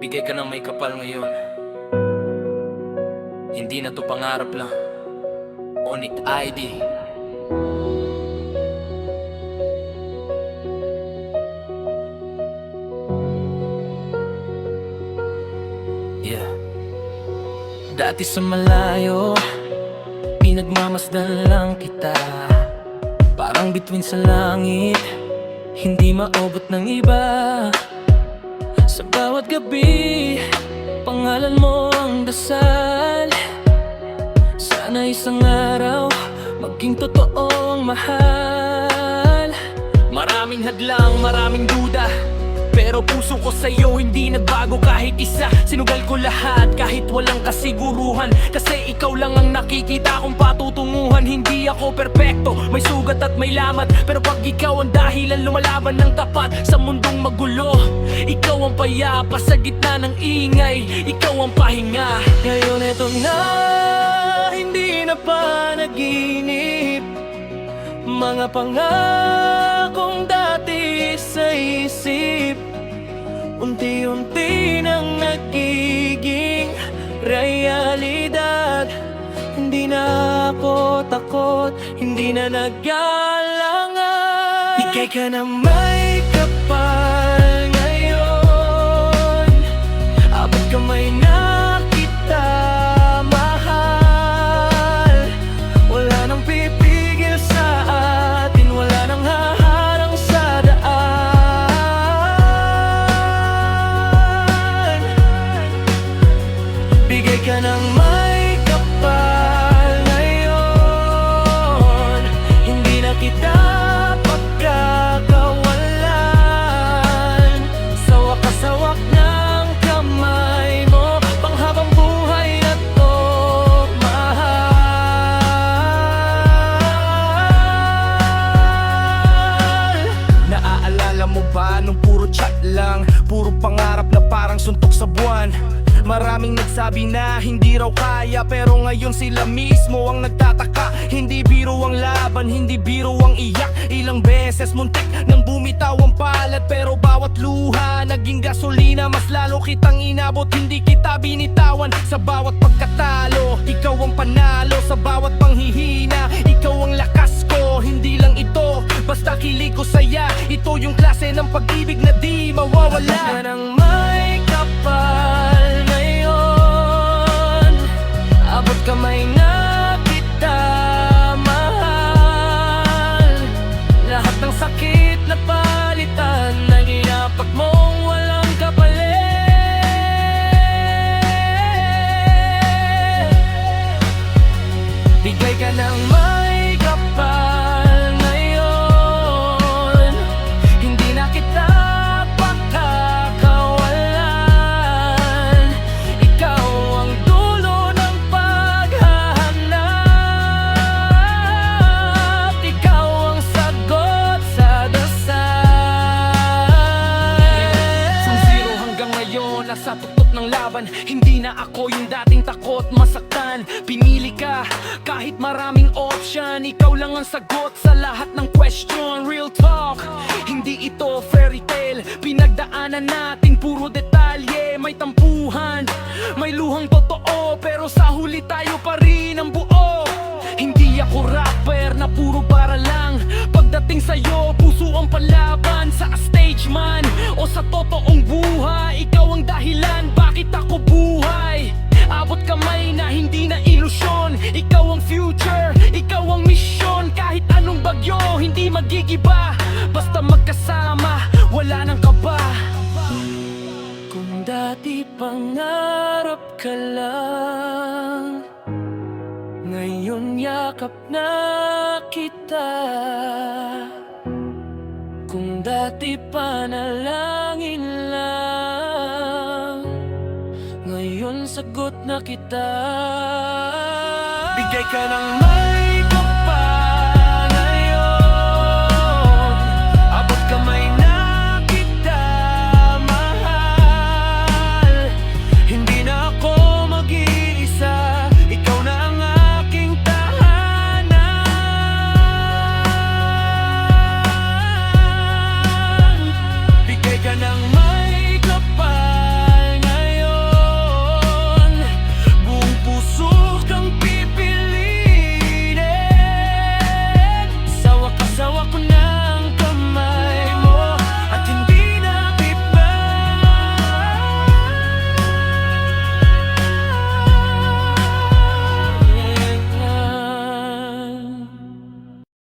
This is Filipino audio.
Bigay ka ng may kapal ngayon. Hindi na to pangarap lang. Onyx ID. Yeah. Dati sa malayo, pinagmamasdan lang kita. Parang bituin sa langit, hindi maabot ng iba. Sa bawat gabi, pangalan mo ang dasal. Sana isang araw, maging totoong mahal. Maraming hadlang, maraming duda, pero puso ko sa'yo hindi nagbago kahit isa. Sinugal ko lahat kahit walang kasiguruhan, kasi ikaw lang ang nakikita kong patutunguhan. Hindi ako perpekto, may sugat at may lamat, pero pag ikaw ang dahilan lumalaban ng tapat sa mundong magulo. Ikaw ang payapa sa gitna ng ingay, ikaw ang pahinga. Ngayon eto na, hindi na panaginip. Mga pangakong dati sa isip, unti-unti nang nagiging realidad. Hindi na ako takot, hindi na nag-aalangan. Ika'y ka na may kapal ngayon, abot kamay na kita, mahal. Wala nang pipigil sa atin, wala nang haharang sa daan. Bigay ka ng may kapal ngayon, hindi na kita pagkakawalan. Sa wakas-sawak ng kamay mo, panghabang buhay na to, mahal. Naaalala mo ba nung puro chat lang, puro pangarap na parang suntok sa buwan? Maraming nagsabi na hindi raw kaya, pero ngayon sila mismo ang nagtataka. Hindi biro ang laban, hindi biro ang iyak. Ilang beses muntik nang bumitaw ang palad, pero bawat luha naging gasolina. Mas lalo kitang inabot, hindi kita binitawan. Sa bawat pagkatalo, ikaw ang panalo. Sa bawat panghihina, ikaw ang lakas ko. Hindi lang ito, basta kilig ko saya. Ito yung klase ng pag-ibig na di mawawala. Nang may kapal ngayon, abot kamay na kita, mahal. Lahat ng sakit na palitan, ng inapak mong walang kapalit. Bigay ka ng may kapal ngayon, hindi na kita pagkakawalan. Ikaw ang dulo ng paghahanap, ikaw ang sagot sa dasal. From zero hanggang ngayon, nasa tuktok ng laban. Hindi na ako yung dating takot masaktan. Pinili ka kahit maraming option, ikaw lang ang sagot sa lahat ng question. Real talk, hindi ito fairy tale. Pinagdaanan natin puro detalye. May tampuhan, may luhang totoo, pero sa huli tayo pa rin ang buo. Hindi ako rapper na puro para lang. Pagdating sa'yo, puso ang palaban. Sa stage man o sa totoong buhay, ikaw ang dahilan bakit ako buhay. Abot kamay na hindi na ilusyon, ikaw ang future, ikaw ang mission. Kahit anong bagyo, hindi magigiba. Basta magkasama, wala nang kaba. Kung dati pangarap ka lang, ngayon yakap na kita. Kung dati panalangin lang, ngayon sagot na kita. Bigay ka ng